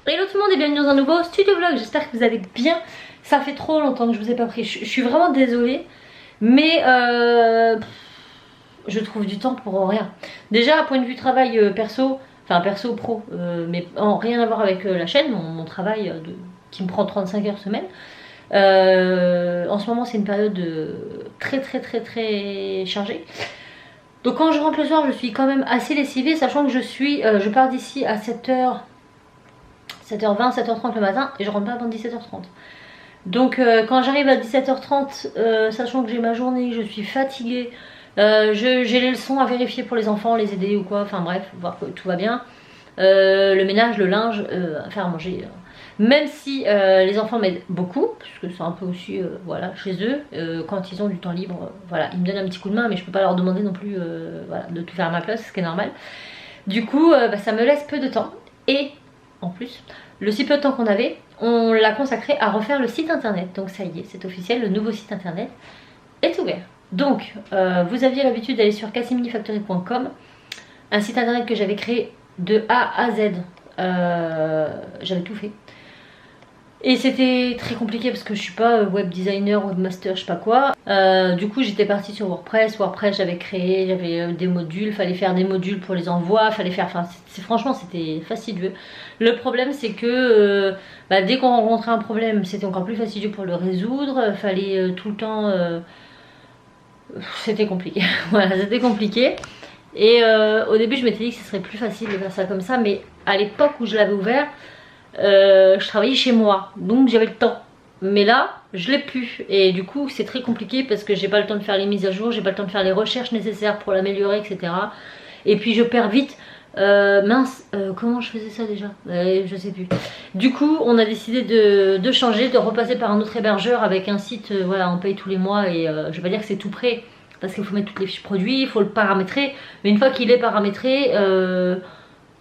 Hello tout le monde et bienvenue dans un nouveau studio vlog, j'espère que vous allez bien. Ça fait trop longtemps que je vous ai pas pris, je suis vraiment désolée. Mais je trouve du temps pour rien. Déjà, point de vue travail perso, enfin perso pro, mais rien à voir avec la chaîne, mon travail qui me prend 35 heures semaine. En ce moment, c'est une période très chargée. Donc quand je rentre le soir, je suis quand même assez lessivée, sachant que je pars d'ici à 7h, 7h20, 7h30 le matin et je rentre pas avant 17h30. Donc quand j'arrive à 17h30, sachant que j'ai ma journée, je suis fatiguée, j'ai les leçons à vérifier pour les enfants, les aider ou quoi, enfin bref, voir que tout va bien. Le ménage, le linge, à faire à manger. Même si les enfants m'aident beaucoup, puisque c'est un peu aussi voilà, chez eux, quand ils ont du temps libre, voilà, ils me donnent un petit coup de main, mais je peux pas leur demander non plus voilà, de tout faire à ma place, ce qui est normal. Du coup, ça me laisse peu de temps. Et en plus, le si peu de temps qu'on avait, on l'a consacré à refaire le site internet. Donc ça y est, c'est officiel, le nouveau site internet est ouvert. Donc, vous aviez l'habitude d'aller sur cassiminifactory.com, un site internet que j'avais créé de A à Z. J'avais tout fait. Et c'était très compliqué parce que je suis pas web designer, webmaster, je sais pas quoi. Du coup j'étais partie sur WordPress. WordPress j'avais créé, j'avais des modules, fallait faire des modules pour les envois, fallait faire, enfin franchement c'était fastidieux. Le problème c'est que dès qu'on rencontrait un problème c'était encore plus fastidieux pour le résoudre, fallait tout le temps, c'était compliqué. Voilà, c'était compliqué. Et au début je m'étais dit que ce serait plus facile de faire ça comme ça, mais à l'époque où je l'avais ouvert, je travaillais chez moi, donc j'avais le temps. Mais là, je l'ai plus. Et du coup, c'est très compliqué parce que j'ai pas le temps de faire les mises à jour, j'ai pas le temps de faire les recherches nécessaires pour l'améliorer, etc. Et puis je perds vite. Comment je faisais ça déjà je sais plus. Du coup, on a décidé de changer, de repasser par un autre hébergeur avec un site, voilà, on paye tous les mois et je vais pas dire que c'est tout prêt parce qu'il faut mettre toutes les fiches produits, il faut le paramétrer. Mais une fois qu'il est paramétré,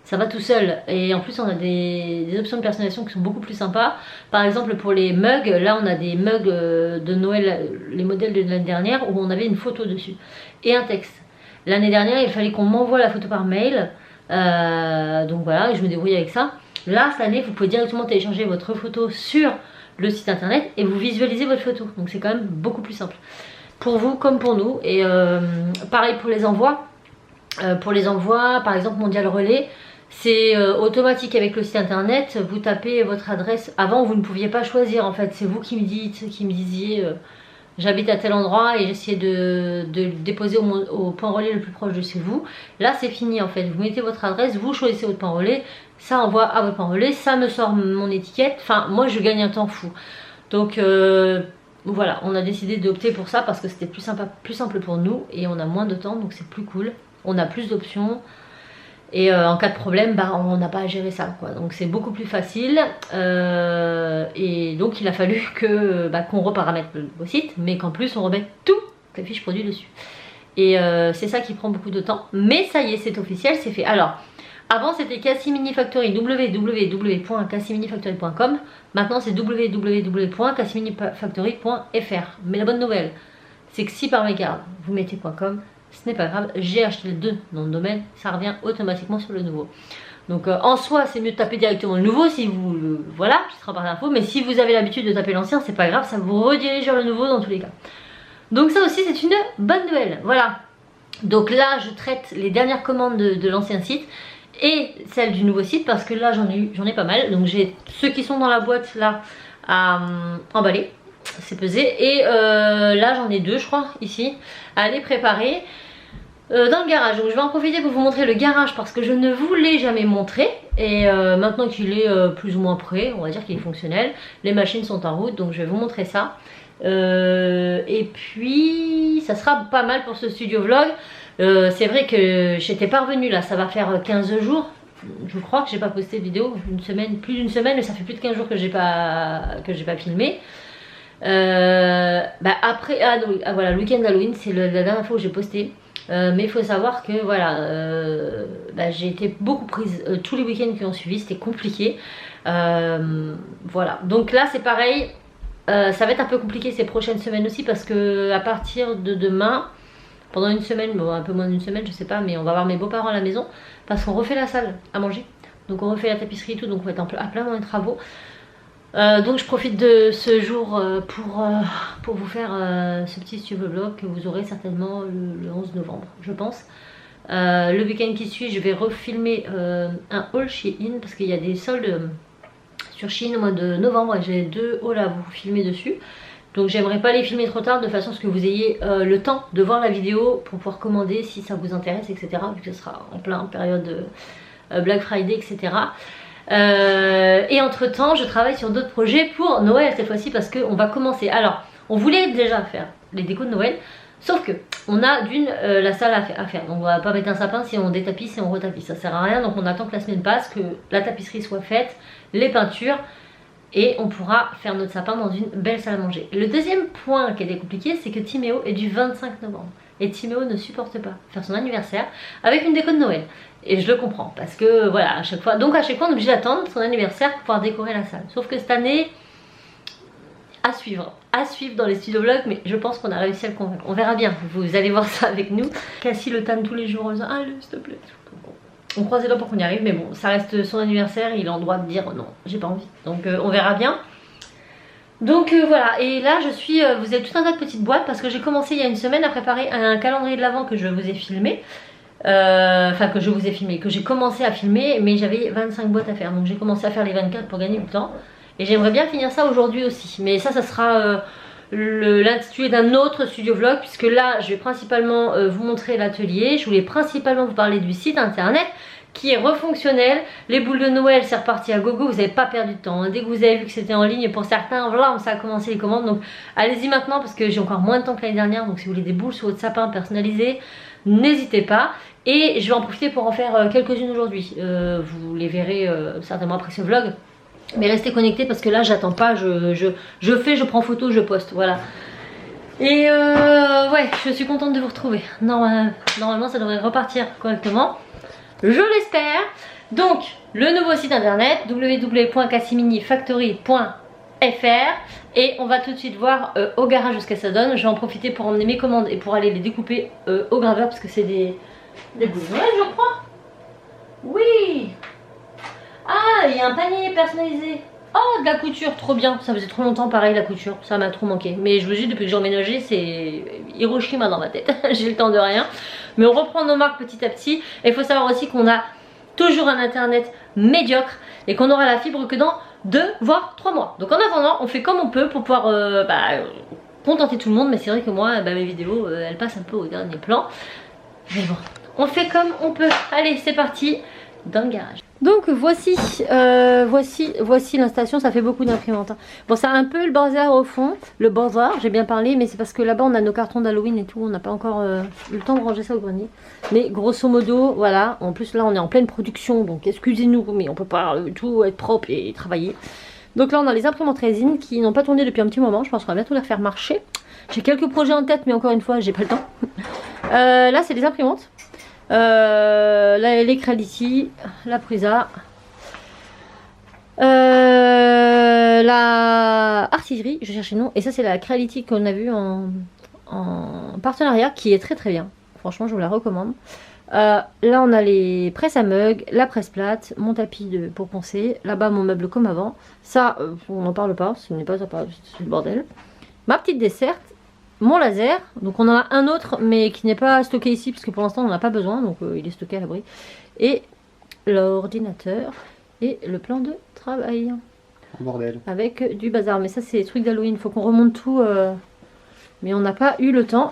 ça va tout seul. Et en plus on a des options de personnalisation qui sont beaucoup plus sympas. Par exemple pour les mugs, là on a des mugs de Noël, les modèles de l'année dernière, où on avait une photo dessus et un texte. L'année dernière il fallait qu'on m'envoie la photo par mail, donc voilà, je me débrouille avec ça. Là cette année vous pouvez directement télécharger votre photo sur le site internet et vous visualisez votre photo, donc c'est quand même beaucoup plus simple pour vous comme pour nous. Et pareil pour les envois. Par exemple Mondial Relais, c'est automatique avec le site internet. Vous tapez votre adresse. Avant vous ne pouviez pas choisir en fait, c'est vous qui me disiez j'habite à tel endroit et j'essayais de le déposer au point relais le plus proche de chez vous. Là c'est fini en fait, vous mettez votre adresse, vous choisissez votre point relais, ça envoie à votre point relais, ça me sort mon étiquette. Enfin moi je gagne un temps fou. Donc voilà, on a décidé d'opter pour ça parce que c'était plus simple pour nous et on a moins de temps, donc c'est plus cool. On a plus d'options et en cas de problème on n'a pas à gérer ça quoi, donc c'est beaucoup plus facile. Et donc il a fallu que qu'on reparamètre le site, mais qu'en plus on remette toutes les fiches produits dessus. Et c'est ça qui prend beaucoup de temps, mais ça y est, c'est officiel, c'est fait. Alors avant c'était Cassimini Factory, www.cassiminifactory.com. Maintenant c'est www.cassiminifactory.fr. Mais la bonne nouvelle, c'est que si par mégarde vous mettez .com, ce n'est pas grave, j'ai acheté le 2 dans le domaine, ça revient automatiquement sur le nouveau. Donc en soi c'est mieux de taper directement le nouveau si vous voilà, ce sera par d'infos, mais si vous avez l'habitude de taper l'ancien, c'est pas grave, ça vous redirige vers le nouveau dans tous les cas. Donc ça aussi c'est une bonne nouvelle, voilà. Donc là je traite les dernières commandes de l'ancien site et celle du nouveau site parce que là j'en ai pas mal. Donc j'ai ceux qui sont dans la boîte là à emballer, c'est pesé, et là j'en ai deux je crois ici à les préparer dans le garage. Donc je vais en profiter pour vous montrer le garage parce que je ne vous l'ai jamais montré. Et maintenant qu'il est plus ou moins prêt, on va dire qu'il est fonctionnel, les machines sont en route, donc je vais vous montrer ça. Et puis ça sera pas mal pour ce studio vlog. C'est vrai que j'étais pas revenue là, ça va faire 15 jours. Je crois que j'ai pas posté de vidéo, une semaine, plus d'une semaine, mais ça fait plus de 15 jours que j'ai pas filmé. Après, voilà, le week-end d'Halloween, c'est la dernière fois où j'ai posté. Mais il faut savoir que voilà, j'ai été beaucoup prise tous les week-ends qui ont suivi, c'était compliqué. Voilà, donc là c'est pareil, ça va être un peu compliqué ces prochaines semaines aussi parce que à partir de demain, pendant une semaine, bon, un peu moins d'une semaine, je sais pas, mais on va voir mes beaux-parents à la maison parce qu'on refait la salle à manger. Donc on refait la tapisserie et tout, donc on va être à plein dans les travaux. Donc je profite de ce jour pour vous faire ce petit studio vlog que vous aurez certainement le 11 novembre, je pense. Le week-end qui suit, je vais refilmer un haul chez In parce qu'il y a des soldes sur Shein au mois de novembre et j'ai 2 hauls à vous filmer dessus. Donc j'aimerais pas les filmer trop tard de façon à ce que vous ayez le temps de voir la vidéo pour pouvoir commander si ça vous intéresse, etc. Vu que ce sera en plein période Black Friday, etc. Et entre temps je travaille sur d'autres projets pour Noël cette fois-ci parce qu'on va commencer. Alors on voulait déjà faire les décos de Noël, sauf que on a la salle à faire, donc on va pas mettre un sapin si on détapisse et on retapisse, ça sert à rien. Donc on attend que la semaine passe, que la tapisserie soit faite, les peintures, et on pourra faire notre sapin dans une belle salle à manger. Le deuxième point qui était compliqué, c'est que Timéo est du 25 novembre et Timéo ne supporte pas faire son anniversaire avec une déco de Noël. Et je le comprends parce que voilà, à chaque fois on est obligé d'attendre son anniversaire pour pouvoir décorer la salle. Sauf que cette année, à suivre dans les studios vlogs, mais je pense qu'on a réussi à le convaincre. On verra bien, vous allez voir ça avec nous. Cassie le tanne tous les jours en disant allez s'il te plaît. On croise les doigts pour qu'on y arrive, mais bon, ça reste son anniversaire, il a le droit de dire non, j'ai pas envie. Donc on verra bien. Donc voilà, et là je suis, vous avez tout un tas de petites boîtes parce que j'ai commencé il y a une semaine à préparer un calendrier de l'Avent que je vous ai filmé. Enfin que j'ai commencé à filmer, mais j'avais 25 boîtes à faire. Donc j'ai commencé à faire les 24 pour gagner du temps. Et j'aimerais bien finir ça aujourd'hui aussi. Mais ça sera l'intitulé d'un autre studio vlog, puisque là je vais principalement vous montrer l'atelier. Je voulais principalement vous parler du site internet qui est refonctionnel. Les boules de Noël, c'est reparti à gogo, vous n'avez pas perdu de temps. Dès que vous avez vu que c'était en ligne, pour certains, voilà, ça a commencé les commandes. Donc allez-y maintenant parce que j'ai encore moins de temps que l'année dernière. Donc si vous voulez des boules sur votre sapin personnalisées, n'hésitez pas. Et je vais en profiter pour en faire quelques-unes aujourd'hui. Vous les verrez certainement après ce vlog. Mais restez connectés parce que là j'attends pas, je prends photo, je poste, voilà. Et ouais, je suis contente de vous retrouver. Normalement ça devrait repartir correctement, je l'espère. Donc le nouveau site internet www.cassiminifactory.fr, et on va tout de suite voir au garage ce que ça donne. Je vais en profiter pour emmener mes commandes et pour aller les découper au graveur parce que c'est des boules de Noël je crois. Oui. Ah, il y a un panier personnalisé. Oh, de la couture, trop bien. Ça faisait trop longtemps, pareil, la couture. Ça m'a trop manqué. Mais je vous dis, depuis que j'ai emménagé, c'est Hiroshima dans ma tête. J'ai le temps de rien. Mais on reprend nos marques petit à petit. Et il faut savoir aussi qu'on a toujours un internet médiocre et qu'on aura la fibre que dans 2 voire 3 mois. Donc en attendant, on fait comme on peut pour pouvoir contenter tout le monde. Mais c'est vrai que moi, mes vidéos, elles passent un peu au dernier plan. Mais bon, on fait comme on peut. Allez, c'est parti dans le garage. Donc voici l'installation. Ça fait beaucoup d'imprimantes. Bon, ça a un peu le bazar au fond. Le bazar, j'ai bien parlé, mais c'est parce que là-bas on a nos cartons d'Halloween et tout. On n'a pas encore eu le temps de ranger ça au grenier. Mais grosso modo, voilà. En plus là on est en pleine production, donc excusez-nous, mais on peut pas tout être propre et travailler. Donc là on a les imprimantes résine qui n'ont pas tourné depuis un petit moment. Je pense qu'on va bientôt les faire marcher. J'ai quelques projets en tête, mais encore une fois j'ai pas le temps. Là c'est les imprimantes. Les Creality, la Prusa, la artillerie, je cherchais le nom, et ça c'est la Creality qu'on a vu en partenariat qui est très très bien, franchement je vous la recommande. Là on a les presses à mug, la presse plate, mon tapis pour poncer, là-bas mon meuble comme avant, ça on n'en parle pas, ce n'est pas ça, c'est le bordel. Ma petite desserte, mon laser, donc on en a un autre mais qui n'est pas stocké ici parce que pour l'instant on n'en a pas besoin, donc il est stocké à l'abri, et l'ordinateur et le plan de travail bordel avec du bazar. Mais ça c'est des trucs d'Halloween, il faut qu'on remonte tout, mais on n'a pas eu le temps.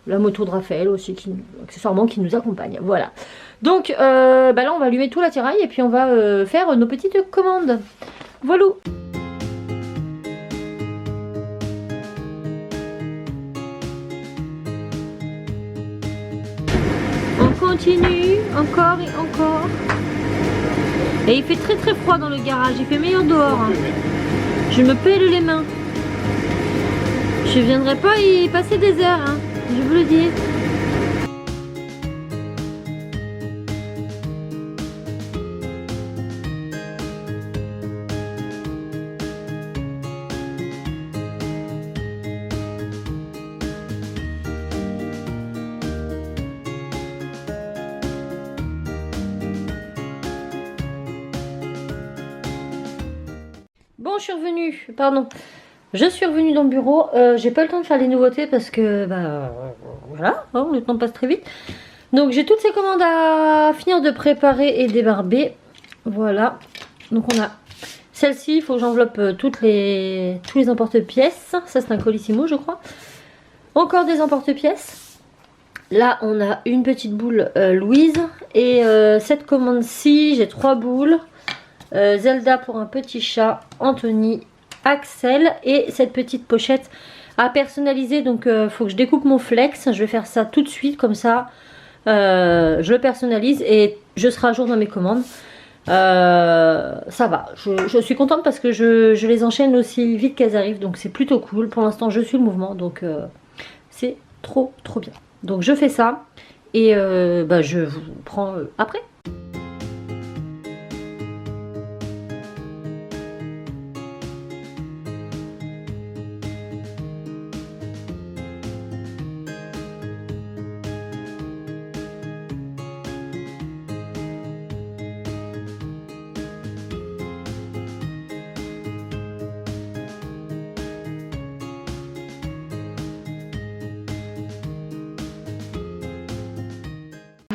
La moto de Raphaël aussi accessoirement qui nous accompagne, voilà. Donc là on va allumer tout l'attirail et puis on va faire nos petites commandes, voilà. Continue, encore et encore. Et il fait très très froid dans le garage, il fait meilleur dehors. Hein. Je me pèle les mains. Je viendrai pas y passer des heures, hein, je vous le dis. Bon, je suis revenue dans le bureau. J'ai pas eu le temps de faire les nouveautés parce que, voilà, hein, le temps passe très vite. Donc j'ai toutes ces commandes à finir de préparer et débarber. Voilà. Donc on a celle-ci, il faut que j'enveloppe tous les emporte-pièces. Ça c'est un colissimo je crois. Encore des emporte-pièces. Là on a une petite boule Louise. Et cette commande-ci, j'ai 3 boules. Zelda pour un petit chat, Anthony, Axel. Et cette petite pochette à personnaliser. Donc faut que je découpe mon flex. Je vais faire ça tout de suite comme ça. Je le personnalise et je serai à jour dans mes commandes. Ça va, je suis contente parce que je les enchaîne aussi vite qu'elles arrivent, donc c'est plutôt cool. Pour l'instant je suis le mouvement, donc c'est trop bien. Donc je fais ça et je vous prends après.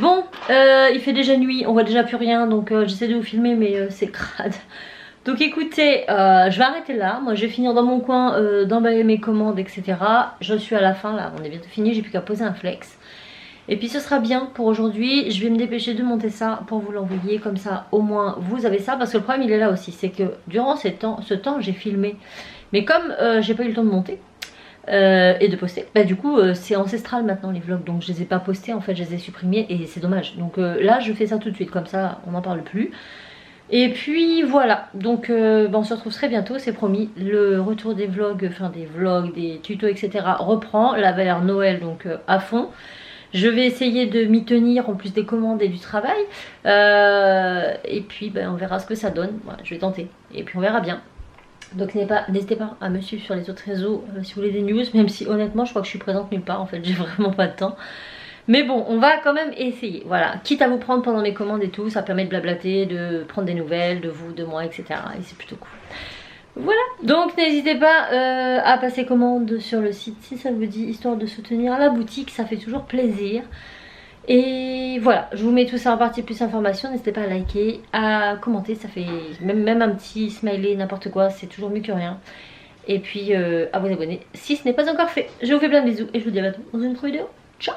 Bon, il fait déjà nuit, on voit déjà plus rien, donc j'essaie de vous filmer mais c'est crade. Donc écoutez, je vais arrêter là. Moi je vais finir dans mon coin d'emballer mes commandes, etc. Je suis à la fin là, on est bientôt fini, j'ai plus qu'à poser un flex. Et puis ce sera bien pour aujourd'hui. Je vais me dépêcher de monter ça pour vous l'envoyer, comme ça au moins vous avez ça. Parce que le problème il est là aussi, c'est que durant ce temps j'ai filmé. Mais comme j'ai pas eu le temps de monter et de poster, du coup c'est ancestral maintenant les vlogs. Donc je les ai pas postés en fait, je les ai supprimés et c'est dommage. Donc là je fais ça tout de suite, comme ça on n'en parle plus. Et puis voilà, donc on se retrouve très bientôt, c'est promis. Le retour des vlogs, des tutos, etc. reprend. La valeur Noël donc à fond. Je vais essayer de m'y tenir en plus des commandes et du travail. Et puis on verra ce que ça donne. Voilà, je vais tenter. Et puis on verra bien. Donc n'hésitez pas à me suivre sur les autres réseaux si vous voulez des news. Même si honnêtement je crois que je suis présente nulle part en fait. J'ai vraiment pas de temps. Mais bon, on va quand même essayer, voilà. Quitte à vous prendre pendant mes commandes et tout, ça permet de blablater, de prendre des nouvelles de vous, de moi, etc. Et c'est plutôt cool. Voilà, donc n'hésitez pas à passer commande sur le site si ça vous dit, histoire de soutenir la boutique, ça fait toujours plaisir. Et voilà, je vous mets tout ça en partie plus information, n'hésitez pas à liker, à commenter, ça fait même un petit smiley, n'importe quoi, c'est toujours mieux que rien. Et puis à vous abonner si ce n'est pas encore fait. Je vous fais plein de bisous et je vous dis à bientôt dans une autre vidéo. Ciao!